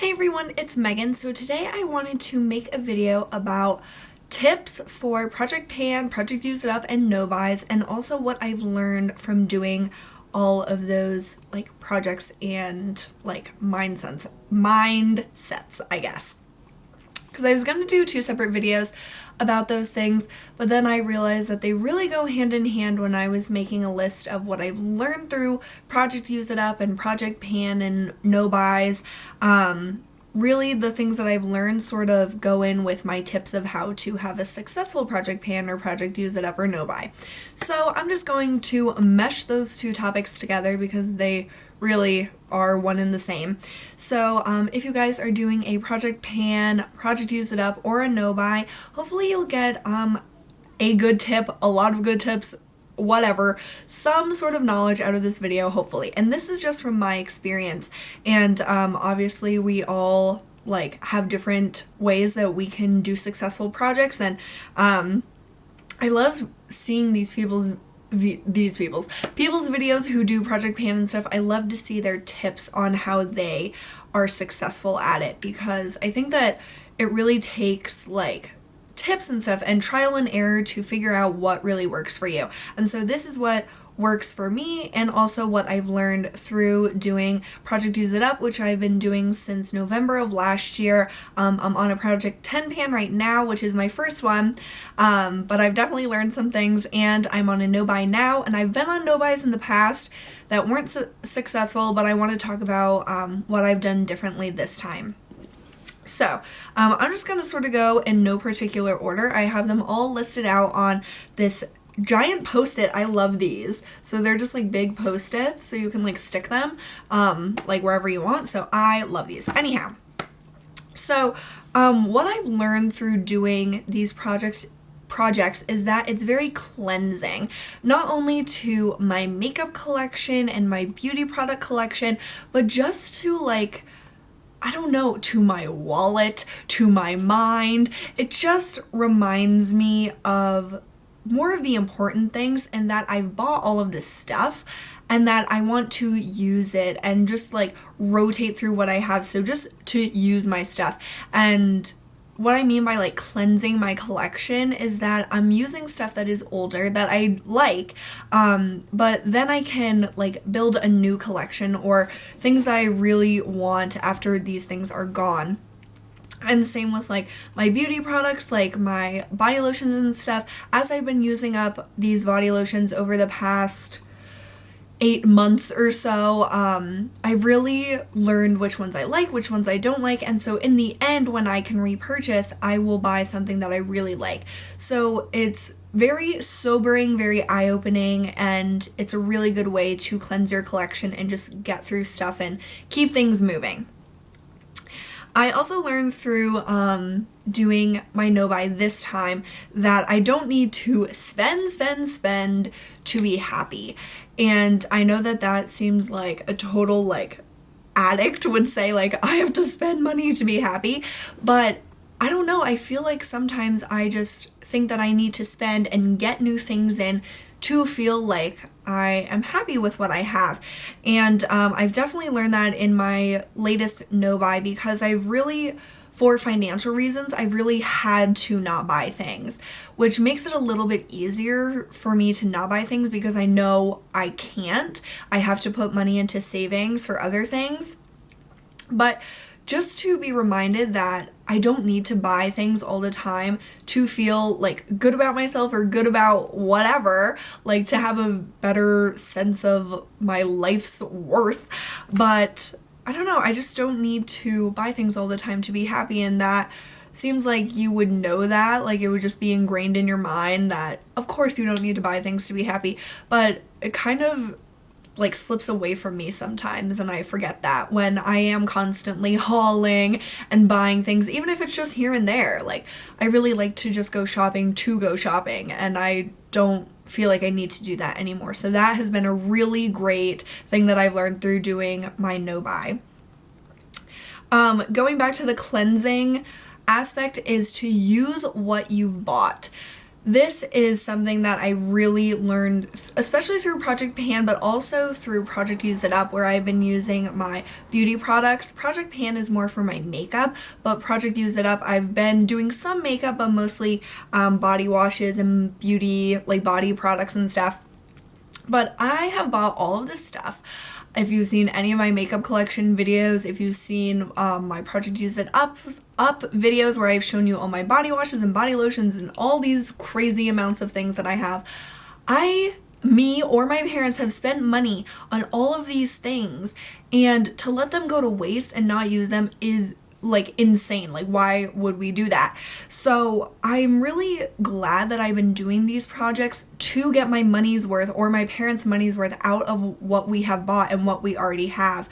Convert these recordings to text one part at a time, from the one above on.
Hey everyone, it's Megan. So today I wanted to make a video about tips for Project Pan, Project Use It Up, and No Buys, and also what I've learned from doing all of those projects and mindsets, I guess. Because I was going to do two separate videos about those things, but then I realized that they really go hand in hand when I was making a list of what I've learned through Project Use It Up and Project Pan and No Buys. Really, the things that I've learned sort of go in with my tips of how to have a successful Project Pan or Project Use It Up or No Buy. So I'm just going to mesh those two topics together because they really are one and the same. So if you guys are doing a Project Pan, Project Use It Up, or a No Buy, hopefully you'll get a good tip, a lot of good tips, whatever, some sort of knowledge out of this video, hopefully. And this is just from my experience. And obviously we all have different ways that we can do successful projects, and I love seeing people's videos who do Project Pan and stuff. I love to see their tips on how they are successful at it, because I think that it really takes tips and stuff and trial and error to figure out what really works for you. And so this is what works for me, and also what I've learned through doing Project Use It Up, which I've been doing since November of last year. I'm on a Project 10 Pan right now, which is my first one, but I've definitely learned some things, and I'm on a No Buy now, and I've been on No Buys in the past that weren't successful, but I want to talk about what I've done differently this time. So, I'm just going to sort of go in no particular order. I have them all listed out on this giant Post-it. I love these. So they're just big Post-its, so you can stick them wherever you want. So I love these. Anyhow, so what I've learned through doing these projects is that it's very cleansing, not only to my makeup collection and my beauty product collection, but just to I don't know, to my wallet, to my mind. It just reminds me of more of the important things, and that I've bought all of this stuff and that I want to use it and just rotate through what I have. So just to use my stuff. And what I mean by cleansing my collection is that I'm using stuff that is older that I but then I can build a new collection, or things that I really want after these things are gone. And same with my beauty products, my body lotions and stuff. As I've been using up these body lotions over the past 8 months or so, I've really learned which ones I like, which ones I don't like, and so in the end, when I can repurchase, I will buy something that I really like. So it's very sobering, very eye-opening, and it's a really good way to cleanse your collection and just get through stuff and keep things moving. I also learned through doing my No Buy this time that I don't need to spend to be happy. And I know that that seems like a total addict would say I have to spend money to be happy, but I don't know, I feel sometimes I just think that I need to spend and get new things in to feel like I am happy with what I have. And I've definitely learned that in my latest No Buy, because I've really, for financial reasons, I've really had to not buy things, which makes it a little bit easier for me to not buy things because I know I can't. I have to put money into savings for other things. But just to be reminded that I don't need to buy things all the time to feel good about myself or good about whatever, to have a better sense of my life's worth. But I don't know, I just don't need to buy things all the time to be happy, and that seems like you would know that, it would just be ingrained in your mind that of course you don't need to buy things to be happy, but it kind of slips away from me sometimes, and I forget that when I am constantly hauling and buying things, even if it's just here and there. I really like to just go shopping to go shopping, and I don't feel like I need to do that anymore. So that has been a really great thing that I've learned through doing my No Buy. Going back to the cleansing aspect is to use what you've bought. This is something that I really learned, especially through Project Pan, but also through Project Use It Up, where I've been using my beauty products. Project Pan is more for my makeup, but Project Use It Up, I've been doing some makeup, but mostly body washes and beauty, like body products and stuff. But I have bought all of this stuff. If you've seen any of my makeup collection videos, if you've seen my Project Use It Up videos where I've shown you all my body washes and body lotions and all these crazy amounts of things that I have, me or my parents have spent money on all of these things, and to let them go to waste and not use them is like insane. Like, why would we do that? So I'm really glad that I've been doing these projects to get my money's worth, or my parents' money's worth, out of what we have bought and what we already have.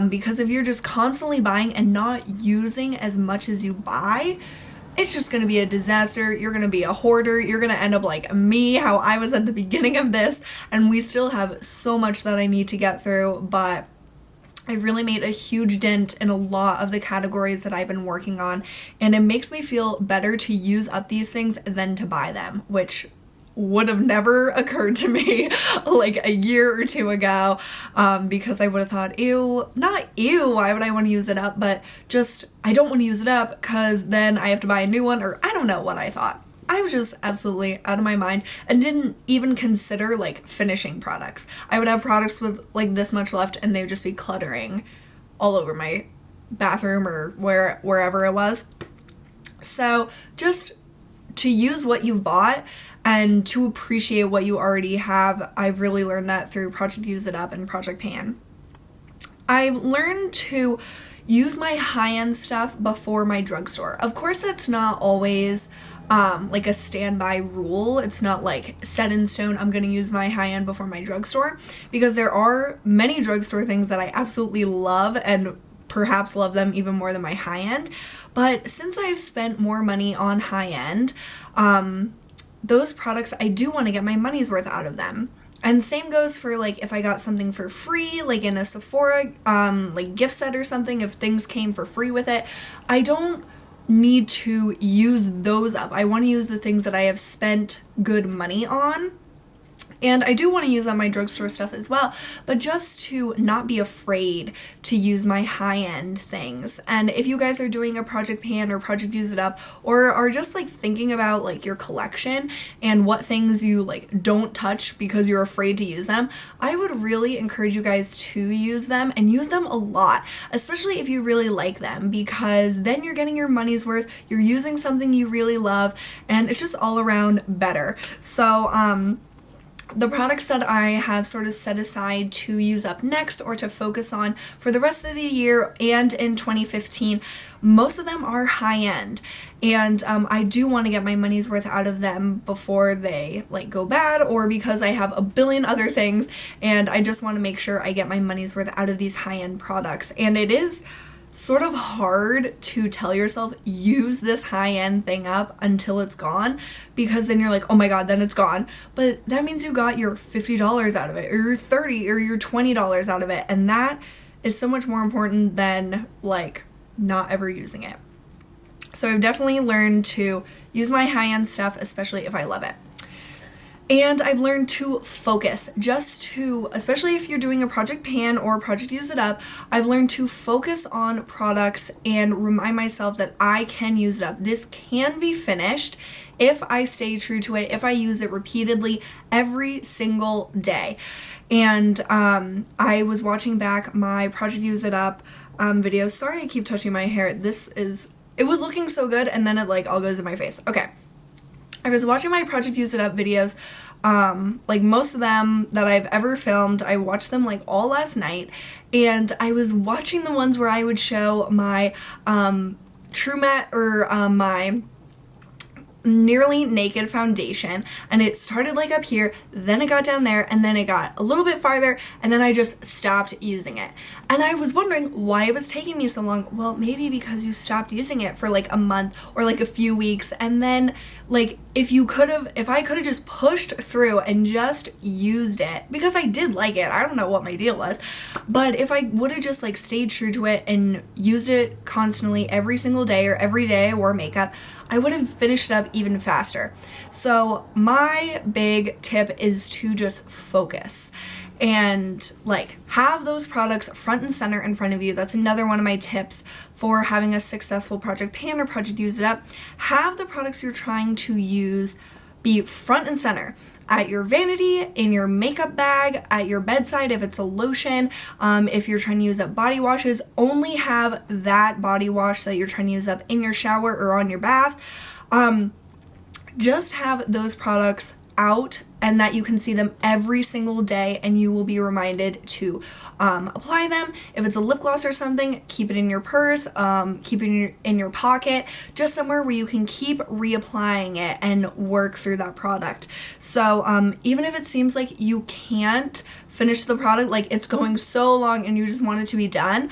Because if you're just constantly buying and not using as much as you buy, it's just going to be a disaster. You're going to be a hoarder. You're going to end up like me, how I was at the beginning of this, and we still have so much that I need to get through, but I've really made a huge dent in a lot of the categories that I've been working on, and it makes me feel better to use up these things than to buy them, which would have never occurred to me like a year or two ago, because I would have thought, ew, not ew, why would I want to use it up, but just I don't want to use it up because then I have to buy a new one, or I don't know what I thought. I was just absolutely out of my mind and didn't even consider like finishing products. I would have products with like this much left and they would just be cluttering all over my bathroom or wherever it was. So just to use what you've bought and to appreciate what you already have, I've really learned that through Project Use It Up and Project Pan. I've learned to use my high-end stuff before my drugstore. Of course, that's not always like a standby rule. It's not like set in stone, I'm gonna use my high-end before my drugstore, because there are many drugstore things that I absolutely love and perhaps love them even more than my high-end. But since I've spent more money on high-end, those products, I do want to get my money's worth out of them. And same goes for like if I got something for free, like in a Sephora like gift set or something, if things came for free with it, I don't need to use those up. I want to use the things that I have spent good money on. And I do want to use on my drugstore stuff as well, but just to not be afraid to use my high-end things. And if you guys are doing a Project Pan or Project Use It Up, or are just like thinking about like your collection and what things you like don't touch because you're afraid to use them, I would really encourage you guys to use them and use them a lot, especially if you really like them, because then you're getting your money's worth, you're using something you really love, and it's just all around better. So, the products that I have sort of set aside to use up next or to focus on for the rest of the year and in 2015, most of them are high-end, and I do want to get my money's worth out of them before they like go bad, or because I have a billion other things and I just want to make sure I get my money's worth out of these high-end products. And it is sort of hard to tell yourself use this high-end thing up until it's gone, because then you're like, oh my god, then it's gone. But that means you got your $50 out of it, or your $30 or your $20 out of it, and that is so much more important than like not ever using it. So I've definitely learned to use my high-end stuff, especially if I love it. And I've learned to focus, especially if you're doing a Project Pan or Project Use It Up, I've learned to focus on products and remind myself that I can use it up. This can be finished if I stay true to it, if I use it repeatedly every single day. And I was watching back my Project Use It Up videos. Sorry, I keep touching my hair. It was looking so good, and then it like all goes in my face. Okay. I was watching my Project Use It Up videos, like most of them that I've ever filmed. I watched them like all last night, and I was watching the ones where I would show my True Matte or my nearly naked foundation, and it started like up here, then it got down there, and then it got a little bit farther, and then I just stopped using it. And I was wondering why it was taking me so long. Well, maybe because you stopped using it for like a month or like a few weeks. And then like if I could have just pushed through and just used it, because I did like it. I don't know what my deal was. But if I would have just like stayed true to it and used it constantly every single day or every day I wore makeup, I would have finished it up even faster. So my big tip is to just focus and like have those products front and center in front of you. That's another one of my tips for having a successful project pan or project use it up. Have the products you're trying to use be front and center at your vanity, in your makeup bag, at your bedside if it's a lotion. If you're trying to use up body washes, only have that body wash that you're trying to use up in your shower or on your bath. Just have those products out and that you can see them every single day, and you will be reminded to apply them. If it's a lip gloss or something, keep it in your purse, keep it in your pocket, just somewhere where you can keep reapplying it and work through that product. So even if it seems like you can't finish the product, like it's going so long and you just want it to be done,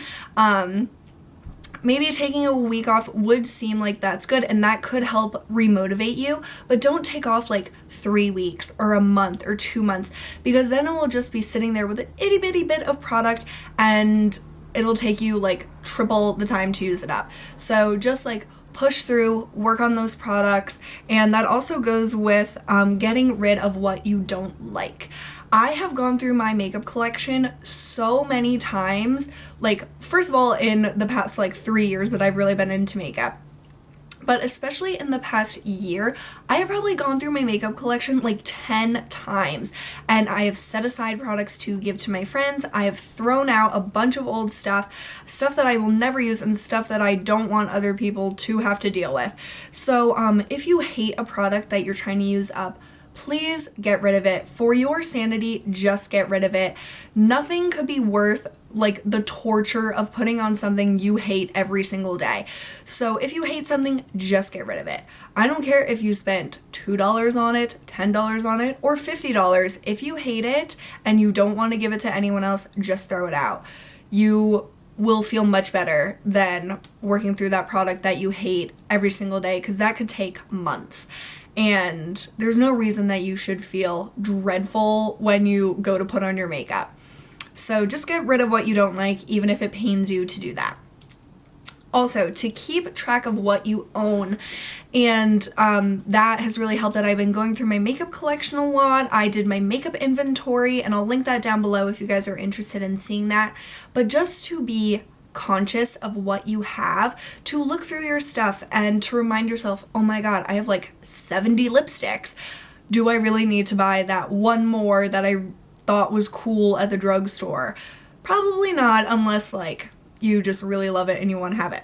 maybe taking a week off would seem like that's good, and that could help remotivate you, but don't take off like 3 weeks or a month or 2 months, because then it will just be sitting there with an itty bitty bit of product and it'll take you like triple the time to use it up. So just like push through, work on those products, and that also goes with getting rid of what you don't like. I have gone through my makeup collection so many times, like first of all in the past like 3 years that I've really been into makeup, but especially in the past year, I have probably gone through my makeup collection like 10 times, and I have set aside products to give to my friends. I have thrown out a bunch of old stuff that I will never use, and stuff that I don't want other people to have to deal with. So if you hate a product that you're trying to use up, please get rid of it. For your sanity, just get rid of it. Nothing could be worth like the torture of putting on something you hate every single day. So if you hate something, just get rid of it. I don't care if you spent $2 on it, $10 on it, or $50. If you hate it and you don't want to give it to anyone else, just throw it out. You will feel much better than working through that product that you hate every single day, because that could take months. And there's no reason that you should feel dreadful when you go to put on your makeup. So just get rid of what you don't like, even if it pains you to do that. Also, to keep track of what you own, and that has really helped. That I've been going through my makeup collection a lot. I did my makeup inventory, and I'll link that down below if you guys are interested in seeing that. But just to be conscious of what you have, to look through your stuff and to remind yourself, oh my god, I have like 70 lipsticks. Do I really need to buy that one more that I thought was cool at the drugstore? Probably not, unless like you just really love it and you want to have it.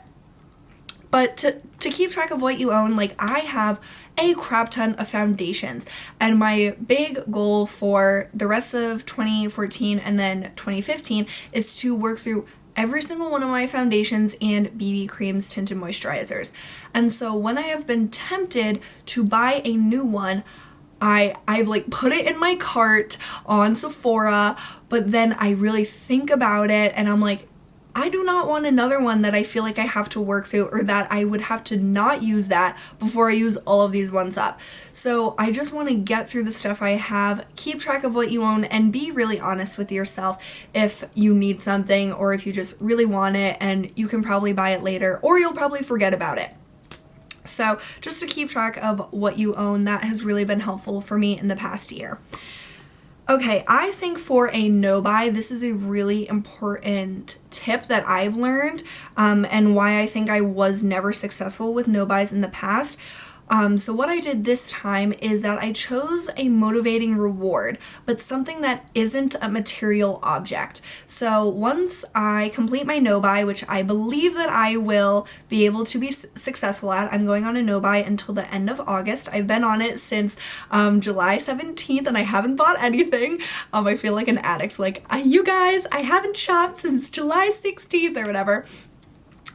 But to keep track of what you own, like I have a crap ton of foundations, and my big goal for the rest of 2014 and then 2015 is to work through every single one of my foundations and BB creams, tinted moisturizers. And so when I have been tempted to buy a new one, I've like put it in my cart on Sephora, but then I really think about it and I'm like, I do not want another one that I feel like I have to work through, or that I would have to not use that before I use all of these ones up. So I just want to get through the stuff I have, keep track of what you own, and be really honest with yourself if you need something or if you just really want it, and you can probably buy it later or you'll probably forget about it. So just to keep track of what you own, that has really been helpful for me in the past year. Okay, I think for a no-buy, this is a really important tip that I've learned, and why I think I was never successful with no-buys in the past. So what I did this time is that I chose a motivating reward, but something that isn't a material object. So once I complete my no-buy, which I believe that I will be able to be successful at, I'm going on a no-buy until the end of August. I've been on it since July 17th and I haven't bought anything. I feel like an addict, like, you guys, I haven't shopped since July 16th or whatever.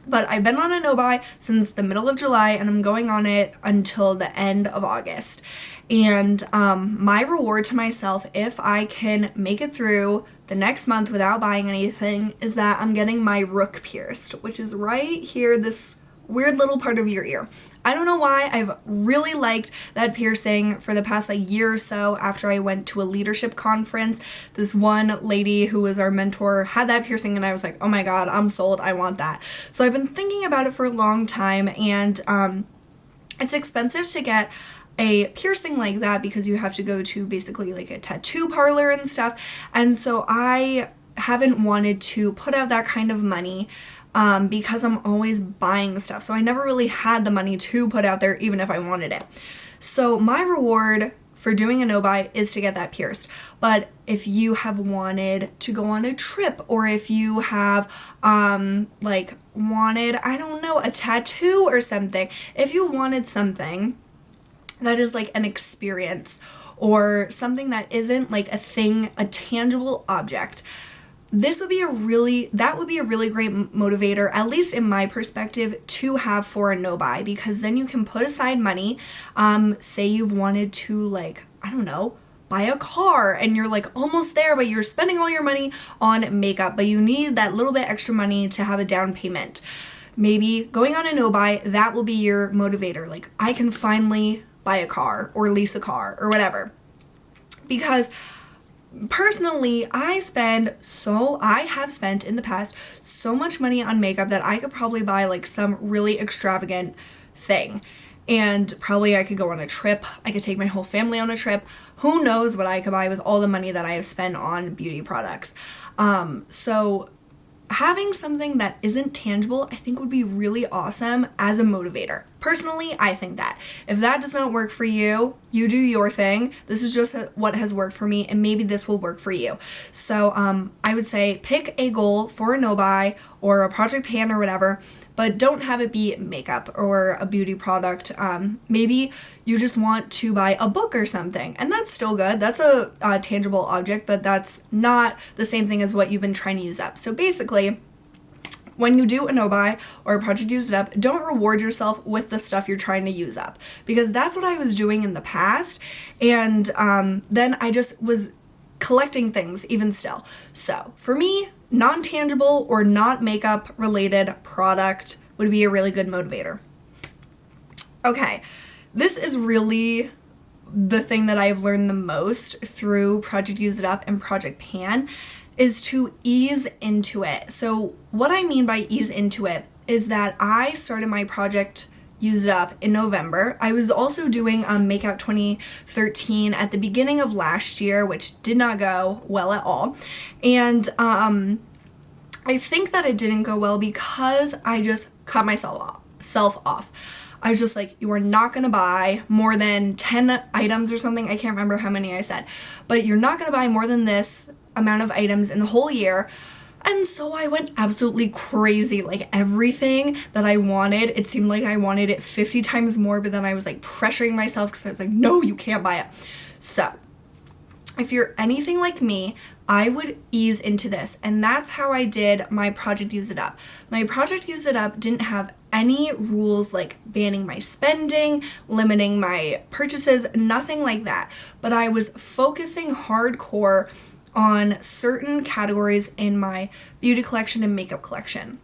But I've been on a no-buy since the middle of July, and I'm going on it until the end of August. And my reward to myself, if I can make it through the next month without buying anything, is that I'm getting my rook pierced, which is right here, this weird little part of your ear. I don't know why. I've really liked that piercing for the past year or so. After I went to a leadership conference, this one lady who was our mentor had that piercing, and I was like, oh my god, I'm sold, I want that. So I've been thinking about it for a long time, and it's expensive to get a piercing like that because you have to go to basically like a tattoo parlor and stuff, and so I haven't wanted to put out that kind of money because I'm always buying stuff. So I never really had the money to put out there even if I wanted it. So my reward for doing a no-buy is to get that pierced. But if you have wanted to go on a trip, or if you have wanted, I don't know, a tattoo or something, if you wanted something that is like an experience or something that isn't like a thing, a tangible object, that would be a really great motivator, at least in my perspective, to have for a no-buy, because then you can put aside money. Say you've wanted to, like, I don't know, buy a car and you're like almost there, but you're spending all your money on makeup, but you need that little bit extra money to have a down payment. Maybe going on a no-buy, that will be your motivator. Like, I can finally buy a car or lease a car or whatever. Because personally, I have spent in the past so much money on makeup that I could probably buy like some really extravagant thing. And probably I could go on a trip. I could take my whole family on a trip. Who knows what I could buy with all the money that I have spent on beauty products. So having something that isn't tangible, I think, would be really awesome as a motivator. Personally, I think that. If that does not work for you, you do your thing. This is just what has worked for me, and maybe this will work for you. So I would say pick a goal for a no-buy or a project pan or whatever, but don't have it be makeup or a beauty product. Maybe you just want to buy a book or something, and that's still good. That's a tangible object, but that's not the same thing as what you've been trying to use up. So basically, when you do a no-buy or a project use it up, don't reward yourself with the stuff you're trying to use up, because that's what I was doing in the past, and then I just was collecting things even still. So for me, non-tangible or not makeup related product would be a really good motivator. Okay, this is really the thing that I've learned the most through Project Use It Up and Project Pan, is to ease into it. So what I mean by ease into it is that I started my Project Use It Up in November. I was also doing Makeout 2013 at the beginning of last year, which did not go well at all. And I think that it didn't go well because I just cut myself off. I was just like, you are not going to buy more than 10 items or something. I can't remember how many I said, but you're not going to buy more than this amount of items in the whole year. And so I went absolutely crazy. Like, everything that I wanted, it seemed like I wanted it 50 times more, but then I was like pressuring myself because I was like, no, you can't buy it. So if you're anything like me, I would ease into this, and that's how I did my Project Use It Up. My Project Use It Up didn't have any rules like banning my spending, limiting my purchases, nothing like that. But I was focusing hardcore on certain categories in my beauty collection and makeup collection.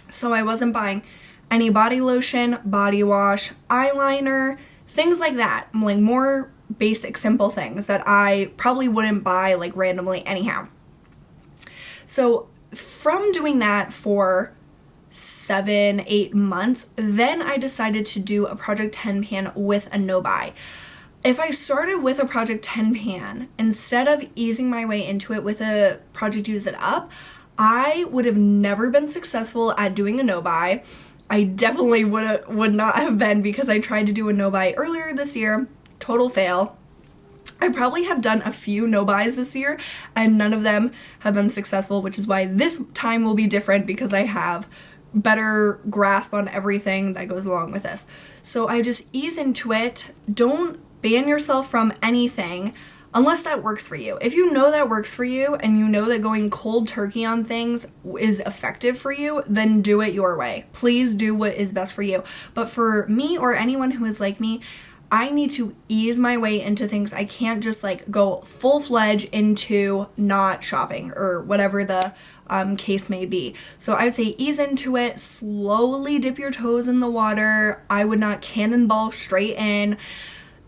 So I wasn't buying any body lotion, body wash, eyeliner, things like that. Like more basic, simple things that I probably wouldn't buy like randomly anyhow. So from doing that for 7-8 months, then I decided to do a Project 10 pan with a no-buy. If I started with a Project 10 pan, instead of easing my way into it with a Project Use It Up, I would have never been successful at doing a no-buy. I definitely would not have been, because I tried to do a no-buy earlier this year. Total fail. I probably have done a few no-buys this year, and none of them have been successful, which is why this time will be different, because I have better grasp on everything that goes along with this. So I just ease into it. Don't ban yourself from anything. unless that works for you. If you know that works for you and you know that going cold turkey on things is effective for you, then do it your way. Please do what is best for you. But for me or anyone who is like me, I need to ease my way into things. I can't just like go full-fledged into not shopping or whatever the case may be. So I would say ease into it, slowly dip your toes in the water. I would not cannonball straight in.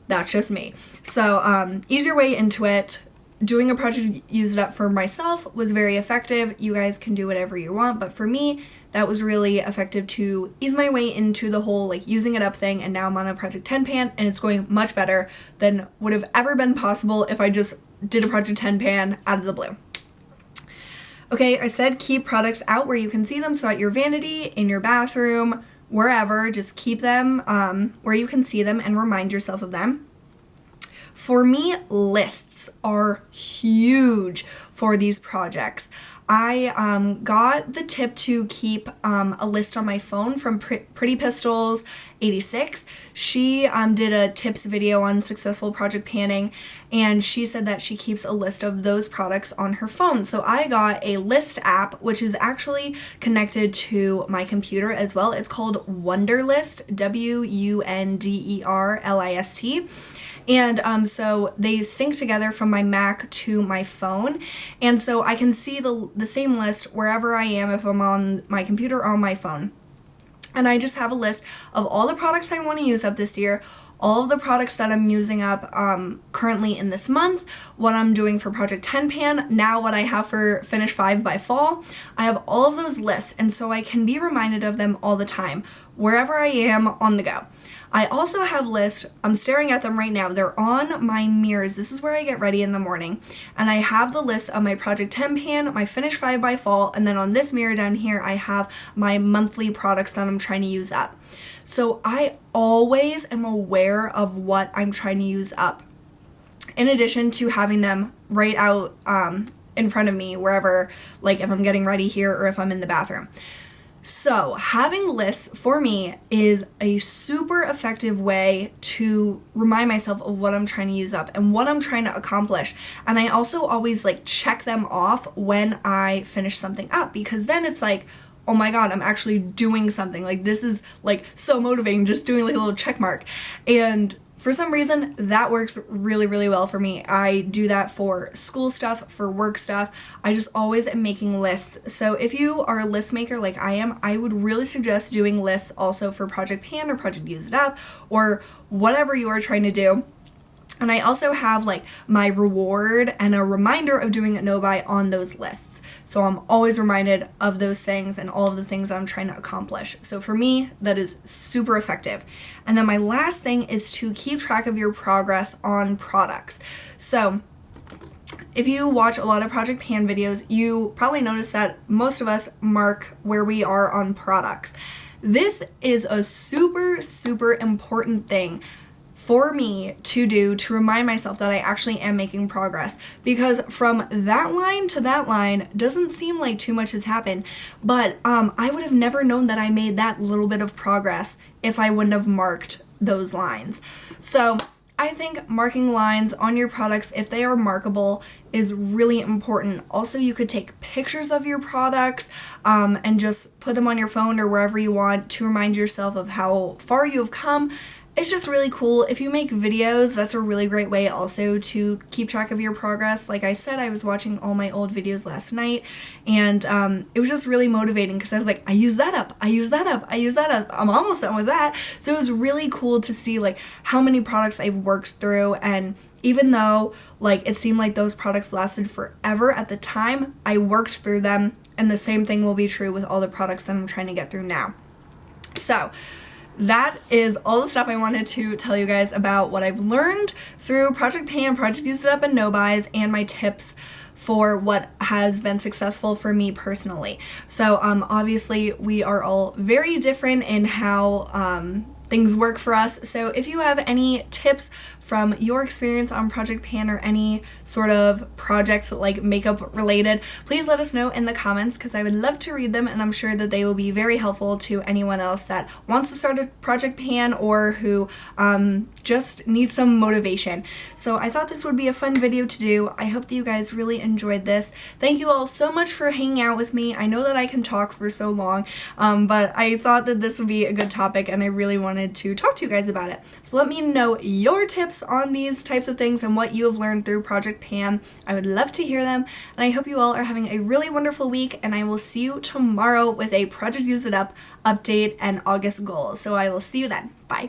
That's just me. So ease your way into it. Doing a project Use It Up for myself was very effective. You guys can do whatever you want, but for me, that was really effective to ease my way into the whole like using it up thing, and now I'm on a Project 10 pan and it's going much better than would have ever been possible if I just did a Project 10 pan out of the blue. Okay, I said keep products out where you can see them, so at your vanity, in your bathroom, wherever, just keep them where you can see them and remind yourself of them. For me, lists are huge for these projects. I got the tip to keep a list on my phone from Pretty Pistols 86. She did a tips video on successful project panning, and she said that she keeps a list of those products on her phone. So I got a list app, which is actually connected to my computer as well. It's called Wunderlist, Wunderlist. And so they sync together from my Mac to my phone. And so I can see the same list wherever I am, if I'm on my computer or on my phone. And I just have a list of all the products I want to use up this year, all of the products that I'm using up currently in this month, what I'm doing for Project 10 Pan, now what I have for Finish 5 by Fall. I have all of those lists, and so I can be reminded of them all the time, wherever I am on the go. I also have lists, I'm staring at them right now, they're on my mirrors. This is where I get ready in the morning. And I have the list of my Project 10 Pan, my Finish 5 by Fall, and then on this mirror down here, I have my monthly products that I'm trying to use up. So I always am aware of what I'm trying to use up, in addition to having them right out in front of me wherever, like if I'm getting ready here or if I'm in the bathroom. So having lists for me is a super effective way to remind myself of what I'm trying to use up and what I'm trying to accomplish. And I also always like check them off when I finish something up, because then it's like, oh my god, I'm actually doing something. Like this is like so motivating, just doing like a little check mark. And for some reason, that works really, really well for me. I do that for school stuff, for work stuff. I just always am making lists. So if you are a list maker like I am, I would really suggest doing lists also for Project Pan or Project Use It Up or whatever you are trying to do. And I also have like my reward and a reminder of doing a no-buy on those lists. So I'm always reminded of those things and all of the things I'm trying to accomplish. So for me, that is super effective. And then my last thing is to keep track of your progress on products. So if you watch a lot of Project Pan videos, you probably notice that most of us mark where we are on products. This is a super, super important thing for me to do to remind myself that I actually am making progress, because from that line to that line doesn't seem like too much has happened, but I would have never known that I made that little bit of progress if I wouldn't have marked those lines. So I think marking lines on your products, if they are markable, is really important. Also, you could take pictures of your products and just put them on your phone or wherever you want to remind yourself of how far you have come. It's just really cool. If you make videos, that's a really great way also to keep track of your progress. Like I said, I was watching all my old videos last night, and it was just really motivating because I was like, I use that up, I use that up, I use that up. I'm almost done with that. So it was really cool to see like how many products I've worked through, and even though like it seemed like those products lasted forever at the time, I worked through them, and the same thing will be true with all the products that I'm trying to get through now. So that is all the stuff I wanted to tell you guys about what I've learned through Project Pan, Project Use It Up, and No Buys, and my tips for what has been successful for me personally. So obviously we are all very different in how things work for us. So if you have any tips from your experience on Project Pan or any sort of projects like makeup related, please let us know in the comments because I would love to read them, and I'm sure that they will be very helpful to anyone else that wants to start a Project Pan or who just needs some motivation. So I thought this would be a fun video to do. I hope that you guys really enjoyed this. Thank you all so much for hanging out with me. I know that I can talk for so long, but I thought that this would be a good topic and I really wanted to talk to you guys about it. So let me know your tips on these types of things and what you have learned through Project Pan. I would love to hear them, and I hope you all are having a really wonderful week, and I will see you tomorrow with a Project Use It Up update and August goals. So I will see you then. Bye.